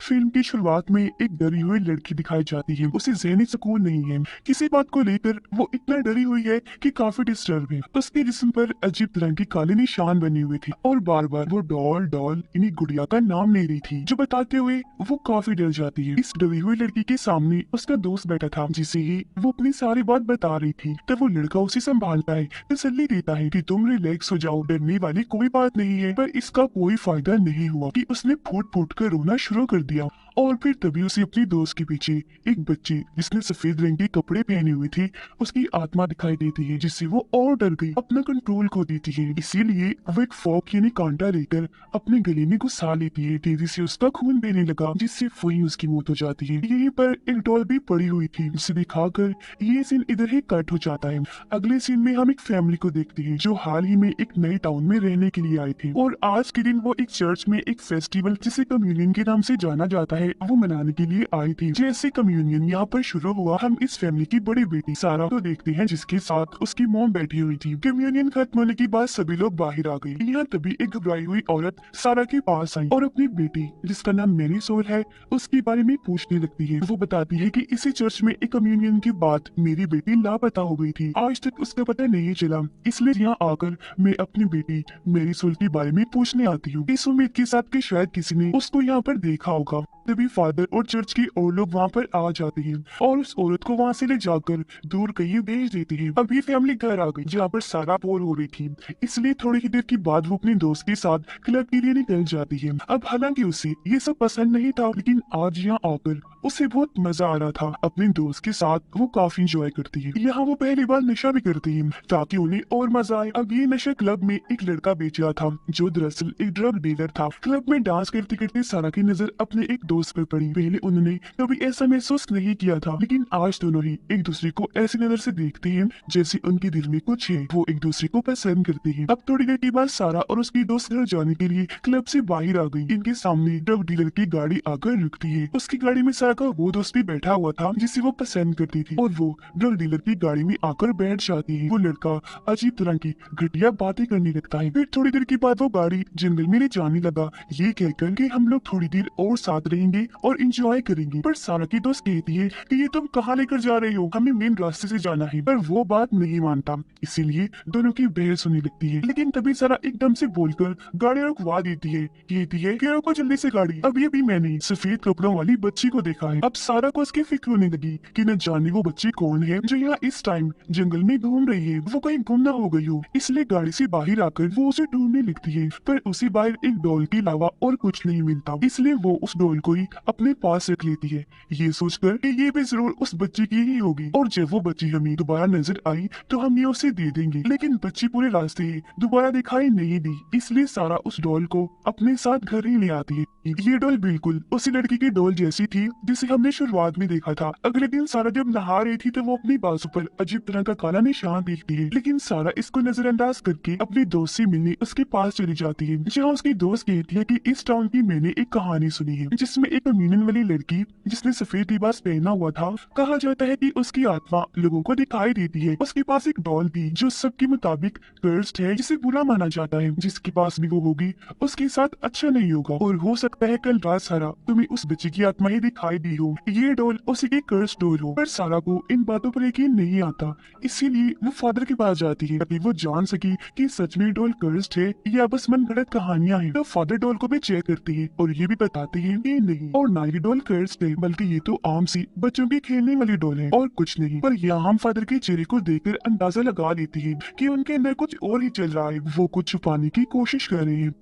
Film की शुरुआत में एक डरी हुई लड़की दिखाई जाती है। उसे ज़हनी सुकून नहीं है। किसी बात को लेकर वो इतना डरी हुई है कि काफी डिस्टर्ब है। उसके जिस्म पर अजीब तरह की काले निशान बने हुए थे और बार बार वो डॉल डॉल इन्हीं गुड़िया का नाम ले रही थी, जो बताते हुए वो काफी डर जाती है। इस डरी हुई लड़की के सामने उसका दोस्त बैठा था, जिसे ही वो अपनी सारी बात बता रही थी। तब वो लड़का उसे संभालता है, तसल्ली देता है कि तुम रिलैक्स हो जाओ, डरने वाली कोई बात नहीं है। पर इसका कोई फायदा नहीं हुआ कि उसने फूट फूट कर रोना शुरू कर दिया। और फिर तभी उसे अपनी दोस्त के पीछे एक बच्ची जिसने सफेद रंग के कपड़े पहने हुए थे, उसकी आत्मा दिखाई देती है, जिससे वो और डर गई, अपना कंट्रोल खो देती है। इसीलिए वो एक फोक यानी कांटा लेकर अपने गले में घुसा लेती है। तेजी से उसका खून बहने लगा, जिससे वहीं उसकी मौत हो जाती है। यहीं पर एक डॉल भी पड़ी हुई थी, जिसे दिखाकर ये सीन इधर ही कट हो जाता है। अगले सीन में हम एक फैमिली को देखते हैं जो हाल ही में एक नए टाउन में रहने के लिए आए थे, और आज के दिन वो एक चर्च में एक फेस्टिवल जिसे कम्युनियन के नाम से जाना जाता है वो मनाने के लिए आई थी। जैसे कम्युनियन यहाँ पर शुरू हुआ, हम इस फैमिली की बड़ी बेटी सारा को देखते हैं, जिसके साथ उसकी मॉम बैठी हुई थी। कम्युनियन खत्म होने के बाद सभी लोग बाहर आ गए। यहाँ तभी एक घबराई हुई औरत सारा के पास आई और अपनी बेटी, जिसका नाम मेरी सोल है, उसके बारे में पूछने लगती है। वो बताती है कि इसी चर्च में एक कम्युनियन के बाद मेरी बेटी लापता हो गई थी, आज तक उसका पता नहीं चला, इसलिए यहाँ आकर मैं अपनी बेटी मेरी सोल के बारे में पूछने आती हूँ, इस उम्मीद के साथ कि शायद किसी ने उसको यहाँ पर देखा होगा। तभी फादर और चर्च के और लोग वहाँ पर आ जाते हैं और उस औरत को वहाँ से ले जाकर दूर कहीं भेज देते हैं। अब ये फैमिली घर आ गई जहाँ पर सारा बोर हो रही थी, इसलिए थोड़ी ही देर के बाद वो अपने दोस्त के साथ क्लब के लिए निकल जाती है। अब हालांकि उसे ये सब पसंद नहीं था, लेकिन आज यहाँ आकर उसे बहुत मजा आ रहा था। अपने दोस्त के साथ वो काफी इंजॉय करती है। यहाँ वो पहली बार नशा भी करती है ताकि उन्हें और मजा आए। अब ये नशा क्लब में एक लड़का बेच रहा था, जो दरअसल एक ड्रग डीलर था। क्लब में डांस करते करते सारा की नजर अपने एक दोस्त पर पड़ी। पहले उन्होंने कभी ऐसा महसूस नहीं किया था, लेकिन आज दोनों ही एक दूसरे को ऐसी नजर से देखते हैं जैसे उनके दिल में कुछ है, वो एक दूसरे को पसंद करते हैं। अब थोड़ी देर के बाद सारा और उसकी दोस्त घर जाने के लिए क्लब से बाहर आ गई। इनके सामने ड्रग डीलर की गाड़ी आकर रुकती है। उसकी गाड़ी में सारा का वो दोस्त भी बैठा हुआ था जिसे वो पसंद करती थी, और वो ड्रग डीलर की गाड़ी में आकर बैठ जाती है। वो लड़का अजीब तरह की घटिया बातें करने लगता है। फिर थोड़ी देर के बाद वो गाड़ी जंगल में ले जाने लगा, ये कहकर कि हम लोग थोड़ी देर और साथ रहेंगे और इंजॉय करेंगे। पर सारा की दोस्त कहती है कि ये तुम कहाँ लेकर जा रहे हो, हमें मेन रास्ते से जाना है। पर वो बात नहीं मानता, इसीलिए दोनों की बहस होने लगती है। लेकिन तभी सारा एकदम से बोलकर गाड़ी रुकवा देती है, कहती है कि रोको जल्दी से गाड़ी, अभी अभी मैंने सफेद कपड़ों वाली बच्ची को देखा है। अब सारा को उसकी फिक्र होने लगी कि न जाने वो बच्ची कौन है जो यहाँ इस टाइम जंगल में घूम रही है, वो कहीं गुम ना हो गई हो। इसलिए गाड़ी से बाहर आकर वो उसे ढूंढने लगती है, पर उसी बाहर एक डॉल के अलावा और कुछ नहीं मिलता। इसलिए वो उस डॉल को ही अपने पास रख लेती है, ये सोचकर कि ये भी जरूर उस बच्ची की ही होगी, और जब वो बच्ची हमें दोबारा नजर आई तो हम ये उसे दे देंगे। लेकिन बच्ची पूरे रास्ते दोबारा दिखाई नहीं दी, इसलिए सारा उस डॉल को अपने साथ घर ही ले आती है। ये डॉल बिल्कुल उसी लड़की की डॉल जैसी थी जिसे हमने शुरुआत में देखा था। अगले दिन सारा जब नहा रही थी तो वो अपनी बाजू पर अजीब तरह का काला निशान देखती है, लेकिन सारा इसको नजरअंदाज करके अपने दोस्त से मिलने उसके पास चली जाती है, जहाँ उसकी दोस्त कहती है कि इस टाउन की मैंने एक कहानी सुनी है जिसमें एक कम्युनियन वाली लड़की जिसने सफेद लिबास पहना हुआ था, कहा जाता है कि उसकी आत्मा लोगों को दिखाई देती है। उसके पास एक डॉल भी जो सबके मुताबिक कर्स्ड है, जिसे बुरा माना जाता है। जिसके पास भी वो होगी उसके साथ अच्छा नहीं होगा, और हो सकता है कल रात सारा तुम्हें उस बच्ची की आत्मा ही दिखाई दी हो, ये डॉल उसी की कर्स्ड डॉल हो। पर सारा को इन बातों पर यकीन नहीं आता, इसीलिए वो फादर के पास जाती है ताकि वो जान सके कि सच में डॉल कर्स्ड है या बस मन गढ़ंत कहानियां हैं। तो फादर डॉल को भी चेक करती है और ये भी बताती है कि नहीं, और ना ये डॉल कर्स्ड है, बल्कि ये तो आम सी बच्चों की खेलने वाली डॉल है और कुछ नहीं। पर यहाँ हम फादर के चेहरे को देखकर अंदाजा लगा लेती है कि उनके अंदर कुछ और ही चल रहा है, वो कुछ छुपाने की कोशिश कर रहे हैं।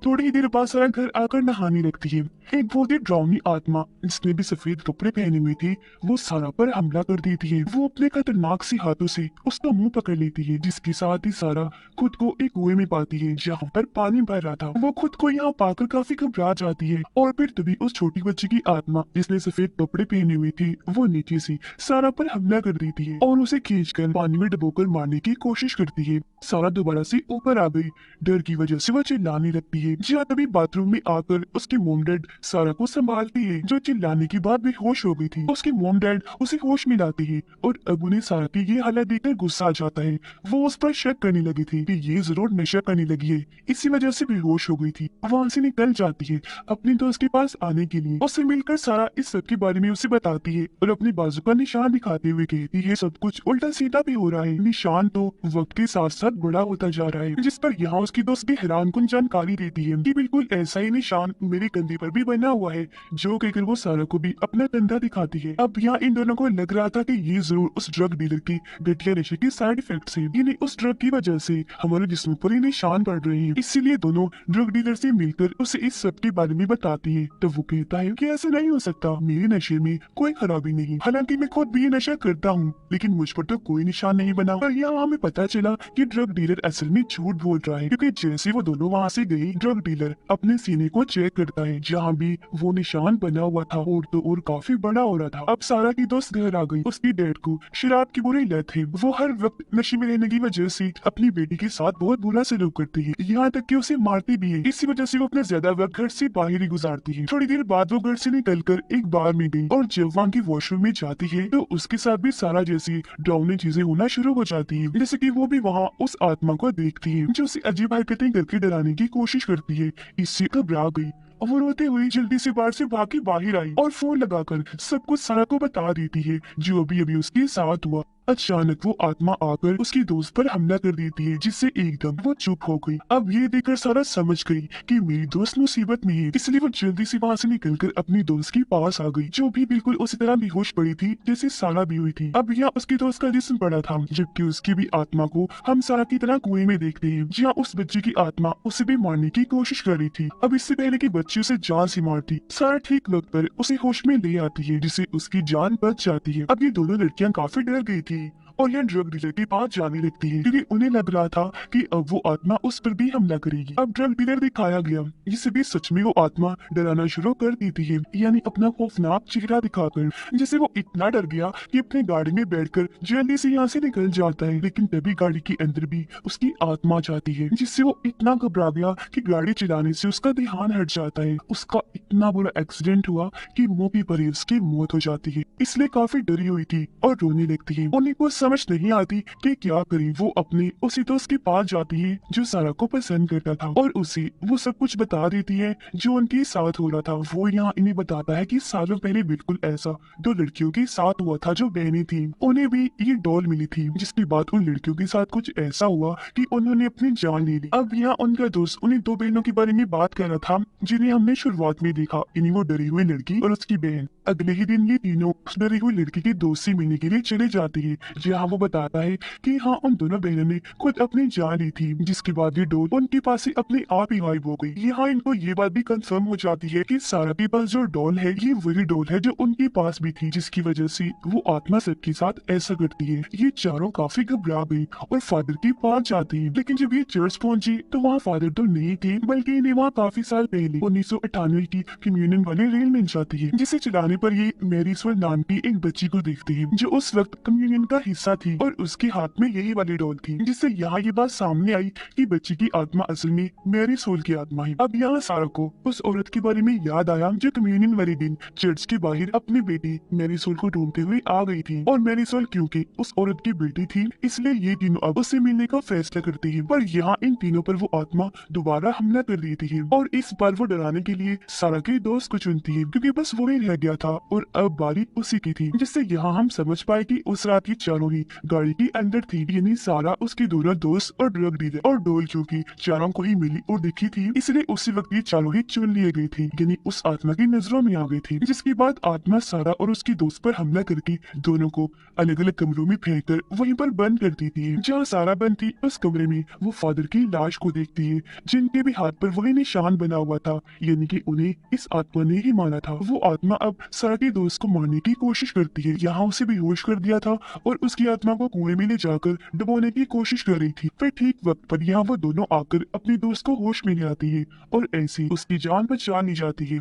थोड़ी ही देर बाद सारा घर आकर नहाने लगती है। एक बहुत ही डरावनी आत्मा जिसने भी सफेद कपड़े पहने हुए थे, वो सारा पर हमला कर देती है। वो अपने खतरनाक सी हाथों से उसका मुंह पकड़ लेती है, जिसके साथ ही सारा खुद को एक कुएं में पाती है जहाँ पर पानी भर रहा था। वो खुद को यहाँ पाकर काफी घबरा जाती है, और फिर तभी उस छोटी बच्ची की आत्मा जिसने सफेद कपड़े पहने हुए थे, वो नीचे से सारा पर हमला कर देती है और उसे खींचकर पानी में डुबोकर मारने की कोशिश करती है। सारा दोबारा से ऊपर आ गई। डर की वजह से वो चिल्लाने लगती है। जहाँ तभी बाथरूम में आकर उसकी मोम डैड सारा को संभालती है, जो चिल्लाने के बाद बेहोश हो गई थी। उसकी मोम डैड उसे होश में लाती है और अब उन्हें सारा की ये हालत देखकर गुस्सा आ जाता है। वो उस पर शक करने लगी थी कि ये जरूर नशा करने लगी है, इसी वजह से बेहोश हो गई थी। वहां से निकल जाती है अपने दोस्त के पास आने के लिए। उससे मिलकर सारा इस सब के बारे में उसे बताती है और अपने बाजू का निशान दिखाते हुए कहती है सब कुछ उल्टा सीधा भी हो रहा है। निशान तो वक्त के साथ साथ बड़ा होता जा रहा है, जिस पर यहाँ उसकी दोस्त भी हैरानकुन जानकारी देती है कि बिल्कुल ऐसा ही निशान मेरे कंधे पर भी बना हुआ है, जो कहकर वो सारा को भी अपना कंधा दिखाती है। अब यहाँ इन दोनों को लग रहा था कि ये जरूर उस ड्रग डीलर की घटिया नशे के साइड इफेक्ट्स हैं, यानी उस ड्रग की वजह से हमारे जिस्म पर ही निशान पड़ रहे हैं। इसीलिए दोनों ड्रग डीलर से मिलकर उसे इस सब के बारे में बताती है। तो वो कहता है कि ऐसा नहीं हो सकता, मेरे नशे में कोई खराबी नहीं, हालांकि मैं खुद भी ये नशा करता हूँ, लेकिन मुझ पर तो कोई निशान नहीं बना। पर यहाँ हमें पता चला कि ड्रग डीलर असल में झूठ बोल रहा है, क्योंकि जैसे वो दोनों वहाँ से गई, ड्रग डीलर अपने सीने को चेक करता है, जहाँ भी वो निशान बना हुआ था और तो और काफी बड़ा हो रहा था। अब सारा की दोस्त घर आ गई। उसकी डैड को शराब की बुरी लत है, वो हर वक्त नशे में रहने की वजह से अपनी बेटी के साथ बहुत बुरा सलूक करती है, यहाँ तक कि उसे मारती भी है। इसी वजह से वो अपना ज्यादा वक्त घर से बाहर ही गुजारती है। थोड़ी देर बाद वो घर से निकलकर एक बार में गई और जब वहाँ की वॉशरूम में जाती है तो उसके साथ भी सारा जैसी डरावनी चीजें होना शुरू हो जाती है, जैसे कि वो भी वहाँ उस आत्मा को देखती है जो उसे अजीब हरकतें करके डराने की कोशिश करती है। इससे घबरा गई और वो रोते हुए जल्दी से बाहर से भाग के बाहर आई और फोन लगाकर सब कुछ सारा को बता देती है जो अभी अभी उसके साथ हुआ। अचानक वो आत्मा आकर उसकी दोस्त पर हमला कर देती है, जिससे एकदम वो चुप हो गई। अब ये देखकर सारा समझ गई कि मेरी दोस्त मुसीबत में है, इसलिए वो जल्दी से वहाँ से निकलकर अपनी दोस्त के पास आ गई, जो भी बिल्कुल उसी तरह बेहोश पड़ी थी जैसे सारा भी हुई थी। अब यहाँ उसकी दोस्त का जिस्म पड़ा था, जबकि उसकी भी आत्मा को हम सारा की तरह कुएं में देखते हैं, जहाँ उस बच्चे की आत्मा उसे भी मारने की कोशिश कर रही थी। अब इससे पहले कि बच्चे उसे जान से मारती, सारा ठीक वक्त पर उसे होश में ले आती है, जिससे उसकी जान बच जाती है। अब ये दोनों लड़कियां काफी डर गई थी और यह ड्रग डीलर के पास जाने लगती है, क्योंकि उन्हें लग रहा था कि अब वो आत्मा उस पर भी हमला करेगी। अब ड्रग डीलर दिखाया गया, जिसे भी सच में वो आत्मा डराना शुरू कर देती है, यानी अपना खौफनाक चेहरा दिखाकर, जिससे वो इतना डर गया कि अपनी गाड़ी में बैठकर जल्दी से यहाँ से निकल जाता है। लेकिन तभी गाड़ी के अंदर भी उसकी आत्मा जाती है, जिससे वो इतना घबरा गया कि गाड़ी चलाने से उसका ध्यान हट जाता है। उसका इतना बुरा एक्सीडेंट हुआ कि मौके पर ही उसकी मौत हो जाती है, इसलिए काफी डरी हुई थी और रोने लगती है। उन्हें को समझ नहीं आती कि क्या करे। वो अपने उसी दोस्त के पास जाती है जो सारा को पसंद करता था और उसे वो सब कुछ बता देती है जो उनके साथ हो रहा था। वो यहाँ इन्हें बताता है कि सालों पहले बिल्कुल ऐसा दो लड़कियों के साथ हुआ था जो बहनें थी, उन्हें भी ये डॉल मिली थी, जिसके बाद उन लड़कियों के साथ कुछ ऐसा हुआ कि उन्होंने अपनी जान ले ली। अब यहाँ उनका दोस्त उन्हें दो बहनों के बारे में बात कर रहा था जिन्हें हमने शुरुआत में देखा, इन्हीं वो डरी हुई लड़की और उसकी बहन। अगले ही दिन ये तीनों उस डरी हुई लड़की के दोस्त से मिलने के लिए चले जाती है, जहाँ वो बताता है कि हाँ उन दोनों बहनों ने खुद अपनी जान ली थी, जिसके बाद ये डॉल उनके पास से अपने आप ही गायब हो गई। यहाँ इनको ये बात भी कंफर्म हो जाती है कि सारा के पास जो डॉल है ये वही डॉल है जो उनके पास भी थी, जिसकी वजह से वो आत्मा सबके साथ ऐसा करती है। ये चारों काफी घबरा गई और फादर के पास जाती है, लेकिन जब ये चर्च पहुंची तो वहाँ फादर तो नहीं थे, बल्कि इन्हें वहाँ काफी साल पहले 1998 की कम्युनियन वाली रेल मिल जाती है, जिसे चलाने पर ये मैरी सोल नाम की एक बच्ची को देखते हैं जो उस वक्त कम्युनियन का हिस्सा थी और उसके हाथ में यही वाली डॉल थी, जिससे यहाँ ये बात सामने आई कि बच्ची की आत्मा असल में मैरी सोल की आत्मा है। अब यहाँ सारा को उस औरत के बारे में याद आया जो कम्युनियन वाले दिन चर्च के बाहर अपनी बेटी मैरी सोल को ढूंढते हुए आ गई थी, और मैरी सोल क्योंकि उस औरत की बेटी थी इसलिए ये तीनों अब उससे मिलने का फैसला करती है। पर यहाँ इन तीनों पर वो आत्मा दोबारा हमला कर देती है और इस बार वो डराने के लिए सारा के दोस्त को चुनती है, क्योंकि बस वो ही रह गया था और अब बारी उसी की थी। जिससे यहाँ हम समझ पाए कि उस रात की चारों ही गाड़ी के अंदर थी, यानी सारा, उसके दोनों दोस्त और ड्रग डीलर और डोल, क्योंकि चारों को ही मिली और दिखी थी इसलिए उसी वक्त ये चारों ही चुन लिए गए थे, यानी उस आत्मा की नजरों में आ गए थे। जिसके बाद आत्मा सारा और उसकी दोस्त पर हमला करके दोनों को अलग अलग कमरों में फेंक कर वहीं पर बंद कर देती है। जहाँ सारा बंद थी उस कमरे में वो फादर की लाश को देखती है, जिनके भी हाथ पर वही निशान बना हुआ था, यानी कि उन्हें इस आत्मा ने ही मारा था। वो आत्मा अब सारा के दोस्त को मारने की कोशिश करती है, यहाँ उसे बेहोश कर दिया था और उसकी आत्मा को कुएं में ले जाकर डुबोने की कोशिश कर रही थी। फिर ठीक वक्त पर यहाँ वो दोनों आकर अपने दोस्त को होश में ले आती है और ऐसे उसकी जान बचा ली जाती है।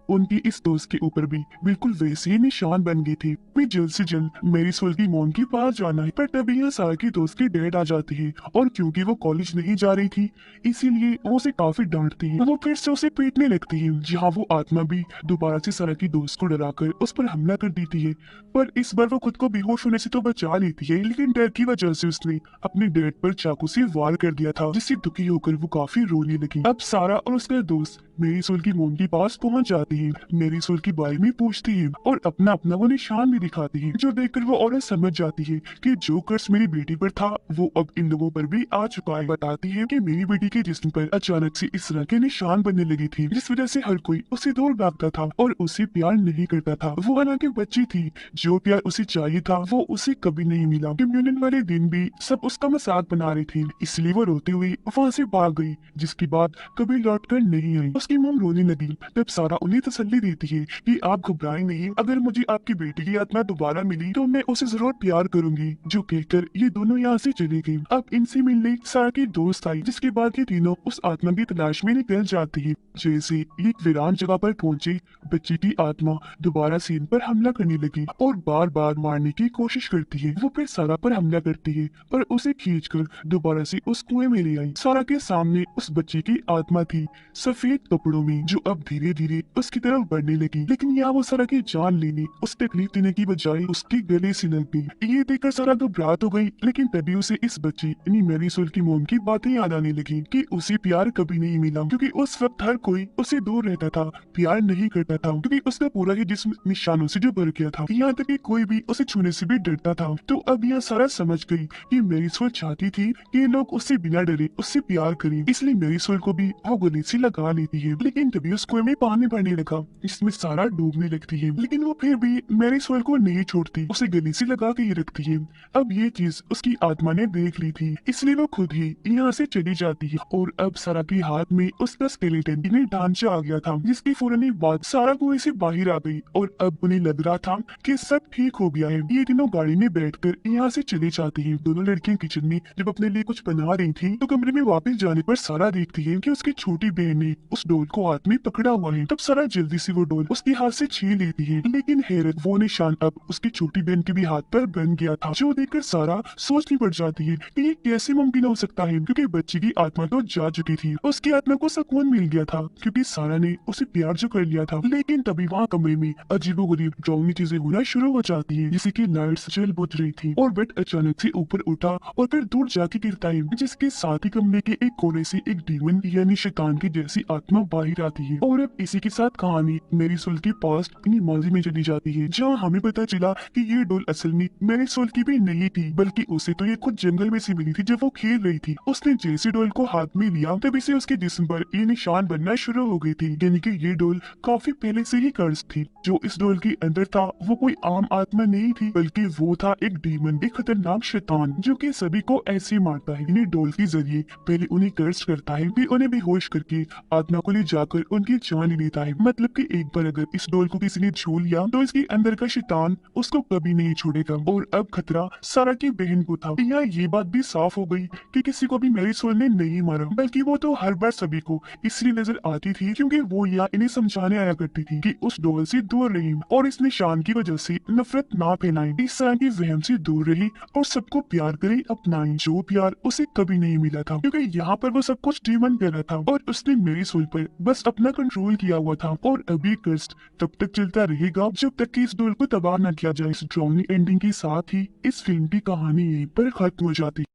उनकी इस दोस्त के ऊपर भी बिल्कुल वैसे ही निशान बन गई थी। मैं जल्द से जल्द मेरी सोल की मोम के पास जाना है, पर तभी यहाँ सारा की दोस्त की डेट आ जाती है और क्योंकि वो कॉलेज नहीं जा रही थी इसीलिए वो उसे काफी डांटती है। वो फिर से उसे पीटने लगती है, जहाँ वो आत्मा भी दोबारा से सारा की दोस्त को डराकर उस पर हमला कर देती है। पर इस बार वो खुद को बेहोश होने से तो बचा लेती है, लेकिन डर की वजह से उसने अपने डेट पर चाकू से वार कर दिया था, जिससे दुखी होकर वो काफी रोने लगी। अब सारा और उसका दोस्त मेरी सोल की मोम के पास पहुंच जाती है, मेरी सोल के बारे में पूछती है और अपना अपना वो निशान भी दिखाती है, जो देखकर वो औरत समझ जाती है कि जो कर्ज मेरी बेटी पर था वो अब इन लोगों पर भी आ चुका है। बताती है कि मेरी बेटी के जिस्म पर अचानक से इस तरह के निशान बनने लगी थी, जिस वजह से हर कोई उसे दूर भागता था और उसे प्यार नहीं करता था। वो हालांकि बच्ची थी, जो प्यार उसे चाहिए था वो उसे कभी नहीं मिला। रियूनियन वाले दिन भी सब उसका मजाक बना रही थी, इसलिए वो रोते हुए वहाँ से भाग गई, जिसके बाद कभी लौट कर नहीं आई। उसकी मॉम रोने लगी, तब सारा उन्हें तसल्ली देती है कि आप घबराएं नहीं, अगर मुझे आपकी बेटी की आत्मा दोबारा मिली तो मैं उसे जरूर प्यार करूंगी। जो कहकर ये दोनों यहाँ से चली गई। अब इनसे मिलने सारा की दोस्त आई, जिसके बाद ये तीनों उस आत्मा की तलाश में निकल जाती है। जैसे एक वीरान जगह पर पहुंचे, बच्ची की आत्मा दोबारा से इन पर हमला करने लगी और बार बार मारने की कोशिश करती है। वो फिर सारा पर हमला करती है और उसे खींचकर दोबारा से उस कुएं में ले आई। सारा के सामने उस बच्ची की आत्मा थी, सफेद कपड़ों में, जो अब धीरे धीरे उसकी तरफ बढ़ने लगी। लेकिन यहाँ वो सारा की जान लेने, उस तकलीफ देने की बजाय उसके गले से लग गई। ये देखकर सारा घबरा तो गई, लेकिन तभी उसे इस बच्ची यानी मेरी सोल की मोम की बातें याद आने लगी कि उसे प्यार कभी नहीं मिला, क्योंकि उस वक्त हर कोई उसे दूर रहता था, प्यार नहीं करता था, क्योंकि उसका पूरा ही जिस्म निशानों से जो भर गया था, यहाँ तक कि कोई भी उसे छूने से भी डरता था। तो अब यहाँ सारा समझ गई कि मेरी सोल चाहती थी कि लोग उससे बिना डरे उससे प्यार करें, इसलिए मेरी सोल को भी वो गले से लगा लेती है। लेकिन तभी उस कुएं में पानी भरने लगा, इसमें सारा डूबने लगती है, लेकिन वो फिर भी मेरी सोल को नहीं छोड़ती, उसे गले से लगा के ही रखती है। अब ये चीज उसकी आत्मा ने देख ली थी, इसलिए वो खुद ही यहाँ से चली जाती है और अब सारा के हाथ में उसका स्केलेटन इन्हें ढांचा आ गया था, जिसकी फौरन बाद सारा कुएं से बाहर आ गई और अब उन्हें लग रहा था कि सब ठीक हो गया है। ये तीनों गाड़ी में बैठकर यहाँ से चली जाती है। दोनों लड़कियां किचन में जब अपने लिए कुछ बना रही थी तो कमरे में वापस जाने पर सारा देखती है कि उसकी छोटी बहन ने उस डोल को हाथ में पकड़ा हुआ है। तब सारा जल्दी से वो डोल उसके हाथ से छीन लेती है, लेकिन हैरत, वो निशान अब उसकी छोटी बहन के भी हाथ पर बन गया था, जो देखकर सारा सोचने पड़ जाती है कि ये कैसे मुमकिन हो सकता है, क्योंकि बच्ची की आत्मा तो जा चुकी थी, उसकी आत्मा को सुकून मिल गया था क्योंकि सारा ने उसे प्यार जो कर लिया था। लेकिन तभी वहाँ कमरे में अजीबोगरीब डरावनी चीजें होना शुरू हो जाती है, जैसे कि लाइट्स जल बुझ रही थी और बेड अचानक से ऊपर उठा और फिर दूर जाके गिरता है, जिसके साथ ही कमरे के एक कोने से एक डीमन यानी शैतान की जैसी आत्मा बाहर आती है। और अब इसी के साथ कहानी मेरी सोल की पास्ट यानी माजी में चली जाती है, जहाँ हमें पता चला कि ये डोल असल में मेरी सोल की भी नहीं थी, बल्कि उसे तो ये खुद जंगल में से मिली थी जब वो खेल रही थी। उसने जैसे डोल को हाथ में लिया तभी से उसके जिस्म पर ये निशान बनना शुरू हो गई थी, यानी कि ये डोल काफी पहले से ही कर्ज थी। जो इस डोल के अंदर था वो कोई आम आत्मा नहीं थी, बल्कि वो था एक डीमन, एक खतरनाक शैतान, जो कि सभी को ऐसे मारता है। इन्हें डोल के जरिए पहले उन्हें कर्ज करता है, फिर उन्हें बेहोश करके आत्मा को ले जाकर उनकी जान लेता है। मतलब कि एक बार अगर इस डोल को किसी ने छू लिया तो इसके अंदर का शैतान उसको कभी नहीं छोड़ेगा। और अब खतरा सारा की बहन को था। यहाँ ये बात भी साफ हो गई कि किसी को भी मेरी सोल ने नहीं मारा, बल्कि वो तो हर बार सभी को इसलिए नजर आती थी क्योंकि वो यहाँ इन्हें समझाने आया करती थी कि उस डोल से दूर रही और इस निशान की वजह से नफरत ना फैलाएं, इस तरह की वहम से दूर रही और सबको प्यार करे अपनाएं, जो प्यार उसे कभी नहीं मिला था, क्योंकि यहाँ पर वो सब कुछ डीमन कर रहा था और उसने मेरी सोल पर बस अपना कंट्रोल किया हुआ था। और अभी कर्स्ट तब तक चलता रहेगा जब तक कि इस डोल को तबाह न किया जाए। इस ड्राउनी एंडिंग के साथ ही इस फिल्म की कहानी यहीं पर खत्म हो जाती है।